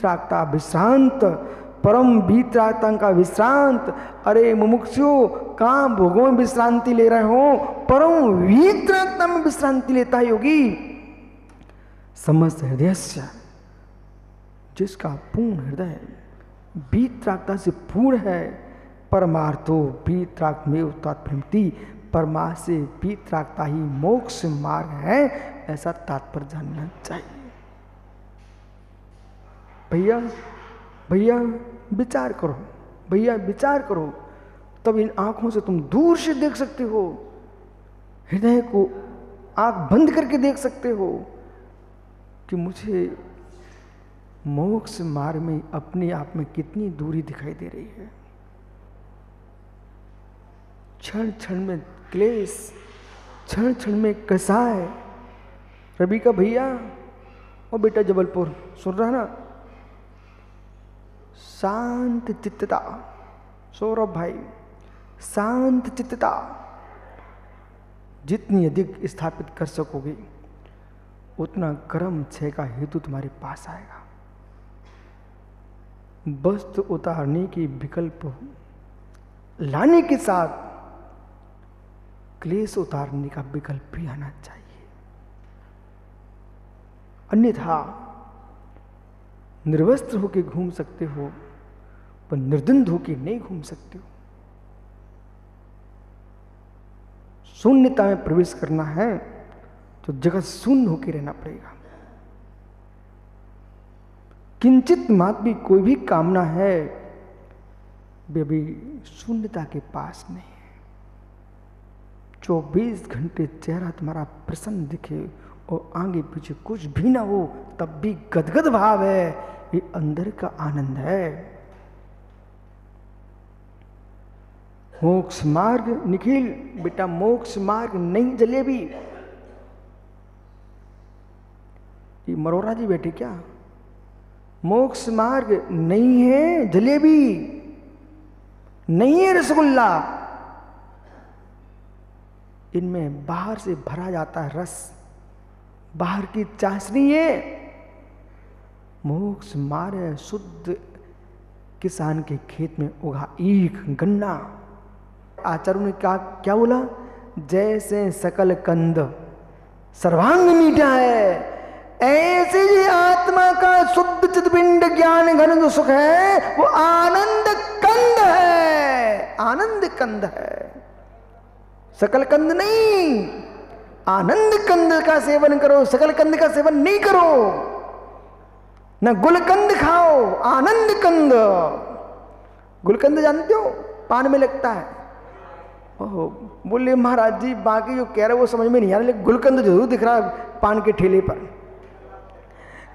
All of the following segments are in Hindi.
वीतरागता विश्रांत, परम वीतरागता का विश्रांत। अरे मुमुक्षु, कहाँ भोगों में विश्रांति ले रहे हो, परम वीतरागता में विश्रांति लेता है योगी। समस्त हृदयस्य, जिसका पूर्ण हृदय वीतरागता से पूर्ण है, परमार्थो वीतराग में तात्पर्य, परमार्थ से वीतरागता ही मोक्ष मार्ग है, ऐसा तात्पर्य जानना चाहिए। भैया भैया विचार करो, भैया विचार करो, तब इन आंखों से तुम दूर से देख सकते हो, हृदय को आंख बंद करके देख सकते हो कि मुझे मोक्ष मार्ग में अपने आप में कितनी दूरी दिखाई दे रही है। क्षण क्षण में क्लेश, क्षण क्षण में कसाय। रवि का भैया और बेटा जबलपुर सुन रहा ना, शांत चित्तता। सौरभ भाई, शांत चित्तता जितनी अधिक स्थापित कर सकोगे, उतना कर्म क्षय का हेतु तुम्हारे पास आएगा। वस्तु उतारने के विकल्प लाने के साथ क्लेश उतारने का विकल्प भी आना चाहिए, अन्यथा निर्वस्त्र होकर घूम सकते हो पर निर्द्वंद होकर नहीं घूम सकते हो। शून्यता में प्रवेश करना है तो जगत शून्य होकर रहना पड़ेगा। किंचित मात्र भी कोई भी कामना है वे अभी शून्यता के पास नहीं है। 24 घंटे चेहरा तुम्हारा प्रसन्न दिखे और आगे पीछे कुछ भी ना हो तब भी गदगद भाव है, ये अंदर का आनंद है। मोक्ष मार्ग निखिल बेटा, मोक्ष मार्ग नहीं जलेबी। ये मरोरा जी बैठे क्या? मोक्ष मार्ग नहीं है जलेबी, नहीं है रसगुल्ला। इनमें बाहर से भरा जाता है रस, बाहर की चाशनी है। मोक्ष मार्ग है शुद्ध किसान के खेत में उगा ईख गन्ना। आचार्य ने क्या बोला? जैसे सकल कंद सर्वांग मीठा है, ऐसे ही आत्मा का शुद्ध चित्तपिंड ज्ञान घन जो सुख है वो आनंद कंद है, आनंद कंद है, सकल कंद नहीं। आनंद कंद का सेवन करो, सकल कंद का सेवन नहीं करो। न गुलकंद खाओ, आनंद कंद। गुलकंद जानते हो, पान में लगता है। ओहो, बोले महाराज जी बाकी जो कह रहे वो समझ में नहीं आ रहा, लेकिन गुलकंद जरूर दिख रहा है पान के ठेले पर।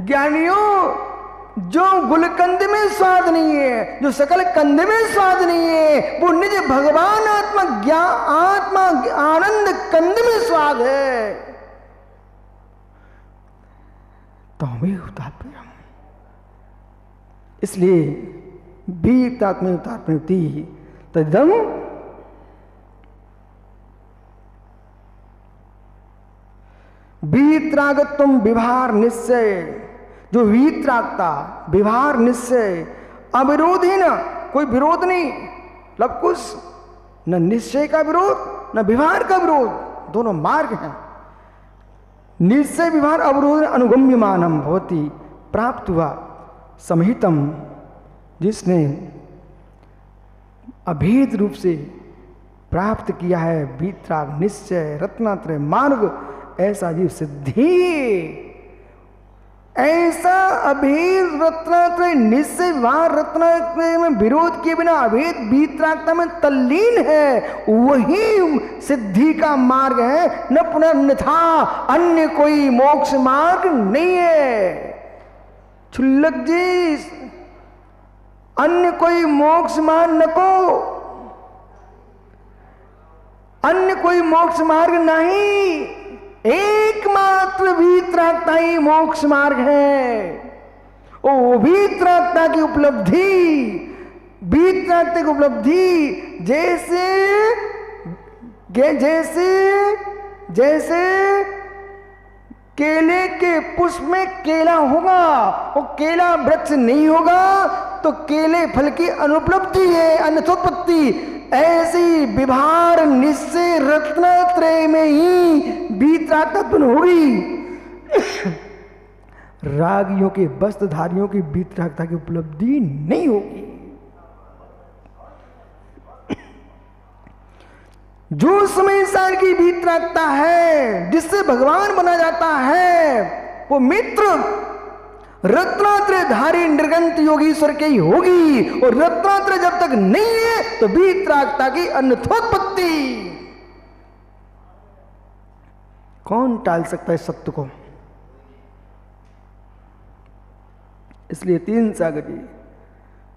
ज्ञानियों, जो गुलकंद में स्वाद नहीं है, जो सकल कंद में स्वाद नहीं है, वो निज भगवान आत्मा आत्मा आनंद कंद में स्वाद है। तो हमें उतार, इसलिए बीतात्म उतारती तदम वीतरागत्वम विभार निश्चय। जो वीतरागता विभार निश्चय अविरोधी, न कोई विरोध नहीं, लवकुश, न निश्चय का विरोध न विभार का विरोध, दोनों मार्ग हैं। निश्चय विभार अवरोध अनुगम्यमानम भवति, प्राप्त हुआ समहितम, जिसने अभेद रूप से प्राप्त किया है वीतराग निश्चय रत्नात्रय मार्ग, ऐसा जीव सिद्धि। ऐसा अभेद रत्नात्रय निश्चय वार रत्नात्रय में विरोध किए बिना अभेद वीतरागता में तल्लीन है, वही सिद्धि का मार्ग है। न पुनर्न्यथा अन्य कोई मोक्ष मार्ग नहीं है। छुल्लक जी, अन्य कोई मोक्ष मार्ग नको, अन्य कोई मोक्ष मार्ग नहीं, एकमात्र वीतरागता ही मोक्ष मार्ग है। ओ वीतरागता की उपलब्धि, वीतरागता की उपलब्धि जैसे जैसे जैसे केले के पुष्प में केला होगा और केला वृक्ष नहीं होगा तो केले फल की अनुपलब्धि है, अन्यथोत्पत्ति। ऐसी विभार निश्चय रत्नत्रय में ही वीतरागता होगी। रागियों के वस्त्रधारियों की वीतरागता की उपलब्धि नहीं होगी। जो समय सार की वीतरागता है, जिससे भगवान बना जाता है, वो मित्र रत्नात्रय धारी निर्गंत योगीश्वर की ही होगी। और रत्नात्रय जब तक नहीं है तो वीतरागता की अन्यथोत्पत्ति। कौन टाल सकता है सत्य को? इसलिए तीन सागर जी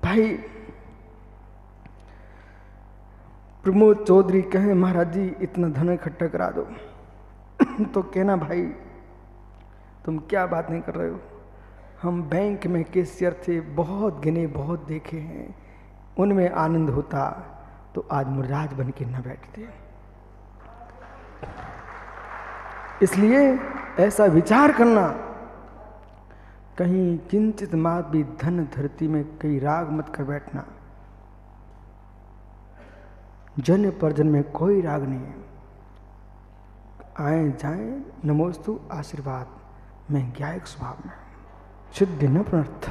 भाई प्रमोद चौधरी कहे महाराज जी इतना धन इकट्ठा करा दो तो कहना भाई तुम क्या बात नहीं कर रहे हो, हम बैंक में कैशियर थे, बहुत गिने बहुत देखे हैं, उनमें आनंद होता तो आज मुर्राज बन के न बैठते। इसलिए ऐसा विचार करना, कहीं किंचित मात भी धन धरती में कहीं राग मत कर बैठना। जन पर जन में कोई राग नहीं है। आए जाए नमोस्तु आशीर्वाद में ज्ञायक स्वभाव में सिद्धि न पुनर्थ।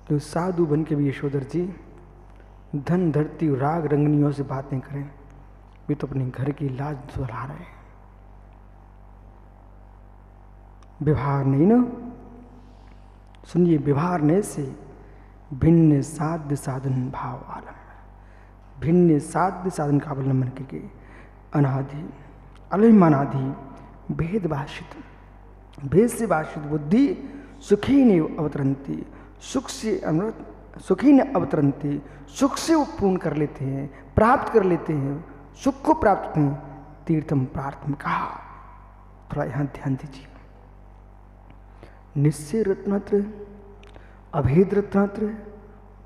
जो साधु बन के भी यशोधर जी धन धरती राग रंगनियों से बात नहीं करें, वे तो अपने घर की लाज दुहरा रहे हैं। व्यवहार नहीं ना, सुनिए, व्यवहार ने से भिन्न साध्य साधन भाव आलम, भिन्न साध्य साधन का अवलंबन करके अनादि अलमानादि भेद भाषित, भेद से भाषित बुद्धि सुखी ने अवतरंती, सुख से अमृत सुखी ने अवतरंती, सुख से वो पूर्ण कर लेते हैं, प्राप्त कर लेते हैं, सुख को प्राप्त करते हैं। तीर्थम प्रार्थम कहा, थोड़ा यहां ध्यान दीजिए। निश्चय रत्नात्रय, अभेद रत्नात्रय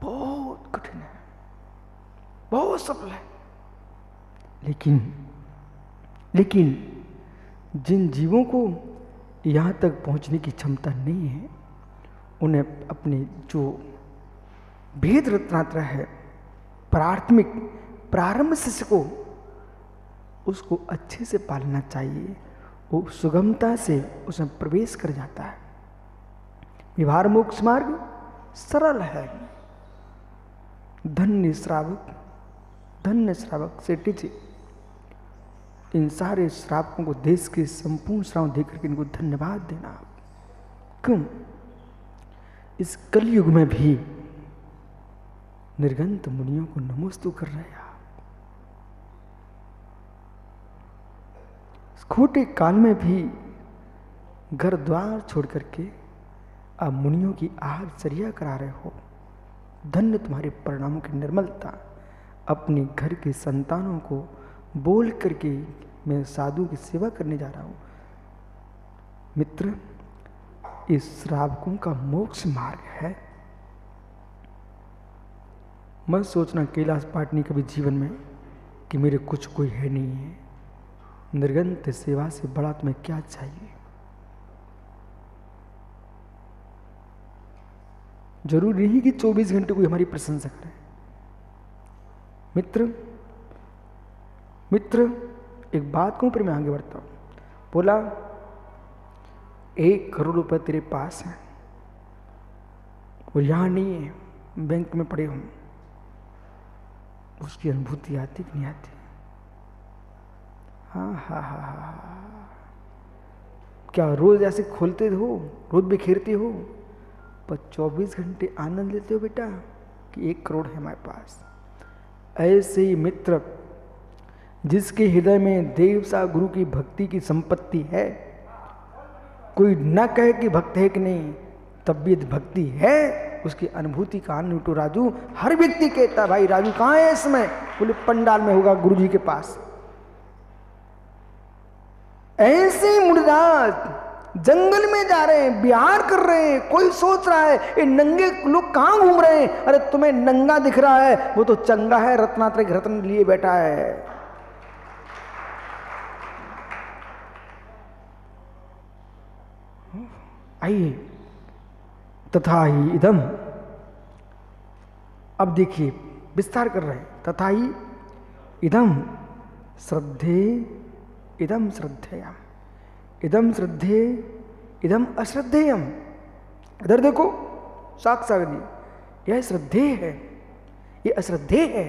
बहुत कठिन है, बहुत सफल है। लेकिन जिन जीवों को यहाँ तक पहुँचने की क्षमता नहीं है, उन्हें अपने जो भेद रत्नात्रय है, प्राथमिक प्रारंभ शिष्य को उसको अच्छे से पालना चाहिए। वो सुगमता से उसमें प्रवेश कर जाता है। व्यवहार मोक्ष मार्ग सरल है। धन्य श्रावक से टीचे। इन सारे श्रावकों को देश के संपूर्ण श्रावक देकर के इनको धन्यवाद देना। क्यों? इस कलयुग में भी निर्गंत मुनियों को नमोस्तु कर रहे हैं आप। खोटे काल में भी घर द्वार छोड़ करके आप मुनियों की आहारचर्या करा रहे हो। धन्य तुम्हारे परिणामों की निर्मलता। अपने घर के संतानों को बोल करके मैं साधु की सेवा करने जा रहा हूं। मित्र, इस श्रावकों का मोक्ष मार्ग है। मत सोचना कैलाश पाटनी कभी जीवन में कि मेरे कुछ कोई है नहीं है। निर्गंत सेवा से बड़ा तुम्हें क्या चाहिए? जरूरी नहीं कि 24 घंटे कोई हमारी प्रशंसा करे। मित्र एक बात कहूं, फिर मैं आगे बढ़ता हूं। बोला 1 करोड़ रुपए तेरे पास है और यहां नहीं है, बैंक में पड़े हूं। उसकी अनुभूति आती कि नहीं आती? हाँ। क्या रोज ऐसे खोलते हो, रोज बिखेरते हो, पर 24 घंटे आनंद लेते हो बेटा कि 1 करोड़ है हमारे पास? ऐसे ही मित्र जिसके हृदय में देव सा गुरु की भक्ति की संपत्ति है, कोई न कहे कि भक्त है कि नहीं, तब भी यदि भक्ति है, उसकी अनुभूति का आनंद लूटो। राजू, हर व्यक्ति कहता भाई राजू कहाँ है इस समय? बोले पंडाल में होगा गुरु जी के पास। ऐसे मुनिराज जंगल में जा रहे हैं, बिहार कर रहे हैं, कोई सोच रहा है ये नंगे लोग कहाँ घूम रहे हैं? अरे तुम्हें नंगा दिख रहा है, वो तो चंगा है, रत्नात्रय रत्न लिए बैठा है। आइए, तथा ही इदम, अब देखिए विस्तार कर रहे हैं। तथा ही इदम श्रद्धे इदम श्रद्धेयम, इदम श्रद्धे इदम अश्रद्धेयम। इधर देखो साक्षात यह श्रद्धे है, ये अश्रद्धे है,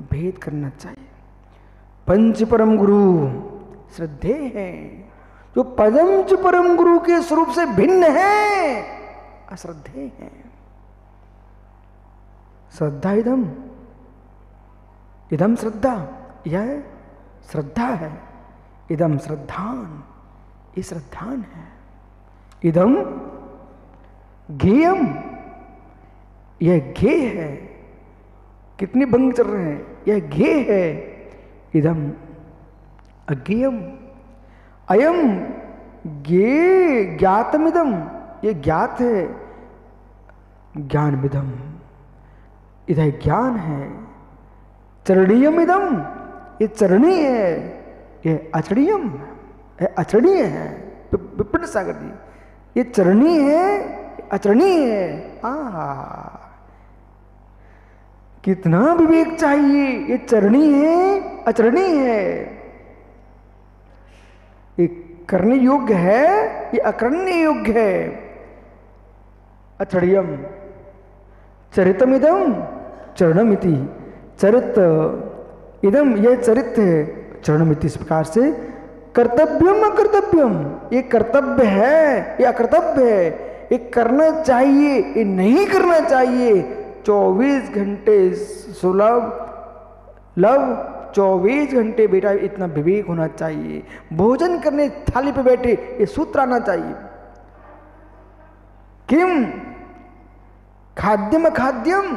भेद करना चाहिए। पंच परम गुरु श्रद्धे है, जो पंच परम गुरु के स्वरूप से भिन्न है, अश्रद्धे है। श्रद्धा इदम, इदम श्रद्धा, यह श्रद्धा है। इदम श्रद्धान, ये श्रद्धान है। इदम ज्ञेयम, यह ज्ञेय है। कितने भंग चल रहे हैं, यह ज्ञेय है। इदम अज्ञेयम, अयम ज्ञेय ज्ञातमिदम, ये ज्ञात है। ज्ञानमिदम, इधर ज्ञान है। चरणीयम इदम, ये चरणीय है। ये अचरणीयम, ये अचरणीय है। विपिन सागर जी, ये चरणीय है, अचरणीय है। आहा, कितना विवेक चाहिए। ये चरणीय है, अचरणीय है। ये करने योग्य है, ये अकरण्य योग्य है। अचरणीयम, चरितम इदम चरणमिति, चरित इदम, यह चरित है। चरणमिति, इस प्रकार से कर्तव्यम अकर्तव्यम, ये कर्तव्य है, ये अकर्तव्य है। ये करना चाहिए, ये नहीं करना चाहिए। 24 घंटे सुलभ लव, 24 घंटे बेटा इतना विवेक होना चाहिए। भोजन करने थाली पे बैठे ये सूत्र आना चाहिए। किम खाद्यम अखाद्यम,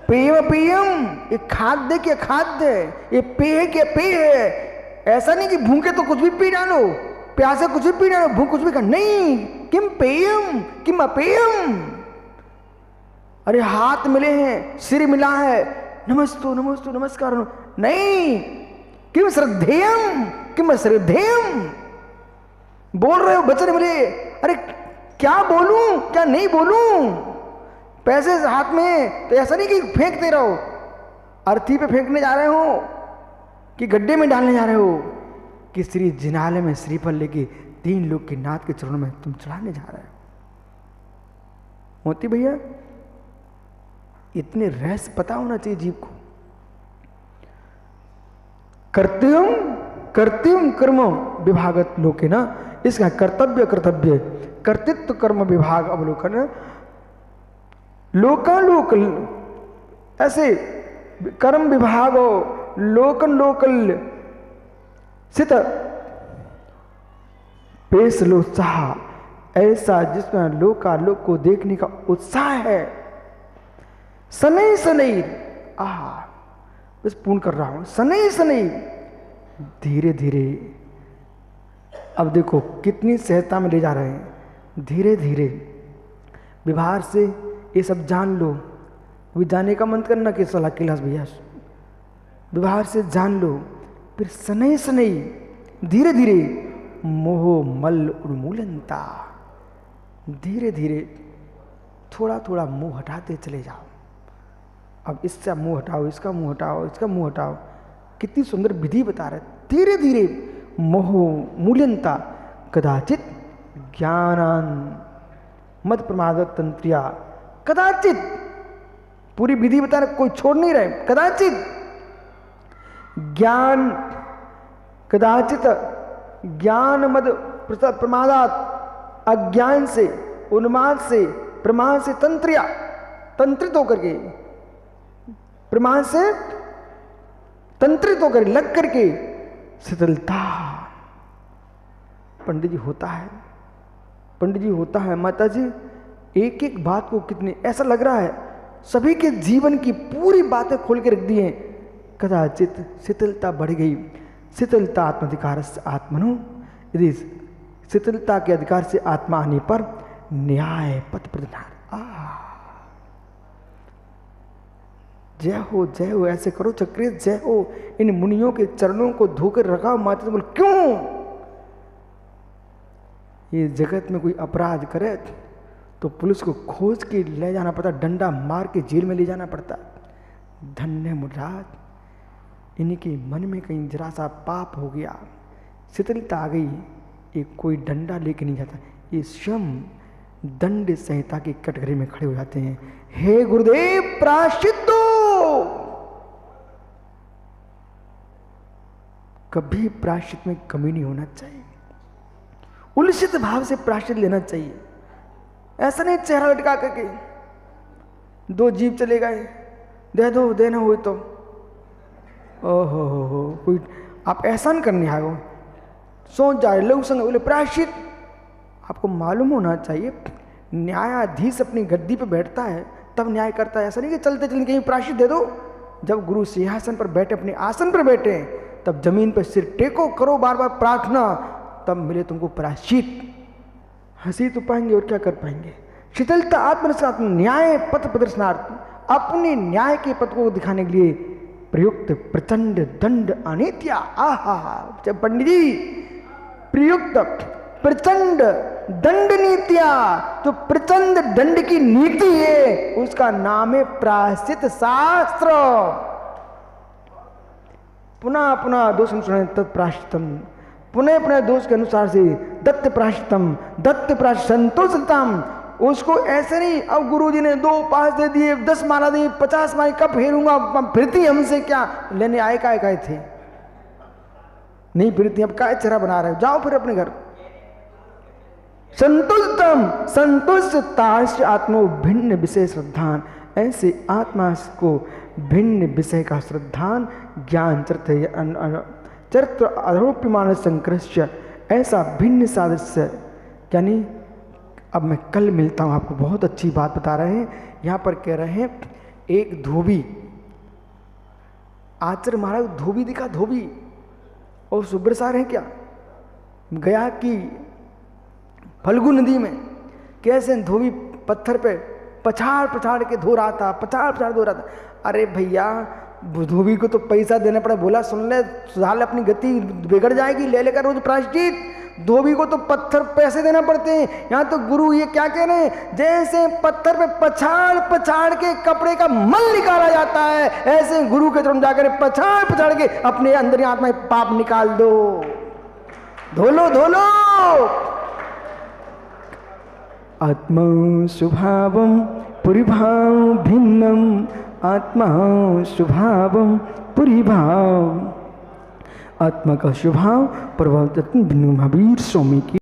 पेयम पेयम, ये खाद्य के खाद्य, ये पेय के पेय है। ऐसा नहीं कि भूखे तो कुछ भी पी डालो, प्यासे कुछ भी पी डालो, भूख कुछ भी खा, नहीं। किम पेयम किम अपेयम। अरे हाथ मिले हैं, सिर मिला है, नमस्तु नमस्तु नमस्कार, नहीं। किम श्रद्धेयम किम अश्रद्धेयम, बोल रहे हो वचन मिले, अरे क्या बोलूं क्या नहीं बोलूं। पैसे हाथ में तो ऐसा नहीं कि फेंकते रहो, अर्थी पे फेंकने जा रहे हो कि गड्ढे में डालने जा रहे हो, कि श्री जिनालय में श्रीफल लेके 3 लोग के नाथ के चरणों में तुम चढ़ाने जा रहे हो। मोती भैया, इतने रहस्य पता होना चाहिए जीव को। कर्तव्यम कर्म विभागत लोके ना, इसका कर्तव्य कर्तव्य कर्तृत्व कर्म विभाग अवलोकन, लोकालोक, ऐसे कर्म विभाग लोकन लोकल सित पेश लोत्साह, ऐसा जिसमें लोकालोक को देखने का उत्साह है। सनई सनई, बस पूर्ण कर रहा हूं, सनई सनई, धीरे धीरे। अब देखो कितनी सहजता में ले जा रहे हैं। धीरे धीरे व्यवहार से ये सब जान लो। अभी जाने का मन करना कि सलाह कैलाश भैया, व्यवहार से जान लो। फिर सनई सनई, धीरे धीरे मोह मल उन्मूलनता, धीरे धीरे थोड़ा थोड़ा मुंह हटाते चले जाओ। अब इसका मुंह हटाओ, इसका मुंह हटाओ, इसका मुंह हटाओ। कितनी सुंदर विधि बता रहे। धीरे धीरे मोह मूल्यंता, कदाचित ज्ञानान मद प्रमाद तंत्रिया, कदाचित पूरी विधि बता रहे, कोई छोड़ नहीं रहे। कदाचित ज्ञान, कदाचित ज्ञान मद प्रमादात, अज्ञान से, उन्माद से, प्रमाद से तंत्रिया, तंत्रित होकर के, प्रमाद से तंत्रित होकर लग करके शिथिलता। पंडित जी होता है, पंडित जी होता है। माता जी एक एक बात को कितनी, ऐसा लग रहा है सभी के जीवन की पूरी बातें खोल के रख दी हैं। कदाचित शिथिलता बढ़ गई। शिथिलता आत्माधिकार से आत्मनो, यदि शिथिलता के अधिकार से आत्मा आने पर न्याय पथ प्रधान। जय हो, ऐसे करो चक्रिय जय हो। इन मुनियों के चरणों को धोकर रखा। माता बोल क्यों, ये जगत में कोई अपराध करे तो पुलिस को खोज के ले जाना पड़ता, डंडा मार के जेल में ले जाना पड़ता। धन्य मुराद, इनके मन में कहीं जरा सा पाप हो गया, शिथिलता आ गई, ये कोई डंडा लेके नहीं जाता, ये स्वयं दंड संहिता की कटघरे में खड़े हो जाते हैं। हे गुरुदेव प्रायश्चित दो। कभी प्रायश्चित में कमी नहीं होना चाहिए, उलसित भाव से प्रायश्चित लेना चाहिए। ऐसा नहीं चेहरा लटका करके, 2 जीव चले गए, दे दो, देना हो तो, ओहो हो कोई आप एहसान करने आए हो, सोच जाए लोग संग बोले प्रायश्चित। आपको मालूम होना चाहिए, न्यायाधीश अपनी गद्दी पे बैठता है तब न्याय करता है। ऐसा नहीं कि चलते चलते कहीं प्रायश्चित दे दो। जब गुरु सिंहासन पर बैठे, अपने आसन पर बैठे, तब जमीन पर सिर टेको, करो बार बार प्रार्थना, तब मिले तुमको प्रायश्चित। हंसी तो पाएंगे और क्या कर पाएंगे। शीतलता आत्मनिष्ठात्म न्याय पथ प्रदर्शनार्थ, अपने न्याय के पथ को दिखाने के लिए प्रयुक्त प्रचंड दंड अनित्या। आहा, जब पंडित जी प्रयुक्त प्रचंड दंड नीतिया, तो प्रचंड दंड की नीति है, उसका नाम है प्रायश्चित शास्त्र। पुनः पुनः दोष अनुसार तत्प्रायश्चितम, पुनः पुनः दोष के अनुसार से दत्त प्रायश्चितम, दत्त प्रायश्चित संतोषतम। उसको ऐसे नहीं, अब गुरुजी ने 2 पास दे दिए, 10 माला दी, 50 माला कब फेरूंगा, फिरती हमसे क्या लेने आए, काय थे नहीं फिरती, अब काय चेहरा बना रहे हो, जाओ फिर अपने घर। संतुष्टम संतुष्टताश्च आत्मो भिन्न विषय श्रद्धान, ऐसे आत्मा को भिन्न विषय का श्रद्धान ज्ञान चरित्र आरोप्यमान संकृष्य, ऐसा भिन्न सादृश्य। यानी अब मैं कल मिलता हूँ, आपको बहुत अच्छी बात बता रहे हैं। यहाँ पर कह रहे हैं एक धोबी, आचार्य महाराज धोबी दिखा, धोबी और सुब्रसार है क्या, गया कि फल्गु नदी में कैसे धोबी पत्थर पे पछाड़ पछाड़ के धो रहा था, पछाड़ पछाड़ धो रहा था। अरे भैया धोबी को तो पैसा देना पड़ा, बोला सुन ले साले अपनी गति बिगड़ जाएगी, ले लेकर रोज प्रायश्चित। धोबी को तो पत्थर पैसे देना पड़ते हैं। यहाँ तो गुरु ये क्या कह रहे हैं, जैसे पत्थर पे पछाड़ पछाड़ के कपड़े का मल निकाला जाता है, ऐसे गुरु के चरण जाकर पछाड़ पछाड़ के अपने अंदर आत्मा पाप निकाल दो, धो लो धो लो। आत्मा स्वभावम पुरीभाव भिन्नम, आत्मा स्वभावम पुरीभाव, आत्मा का स्वभाव प्रभाव भिन्न महावीर स्वामी की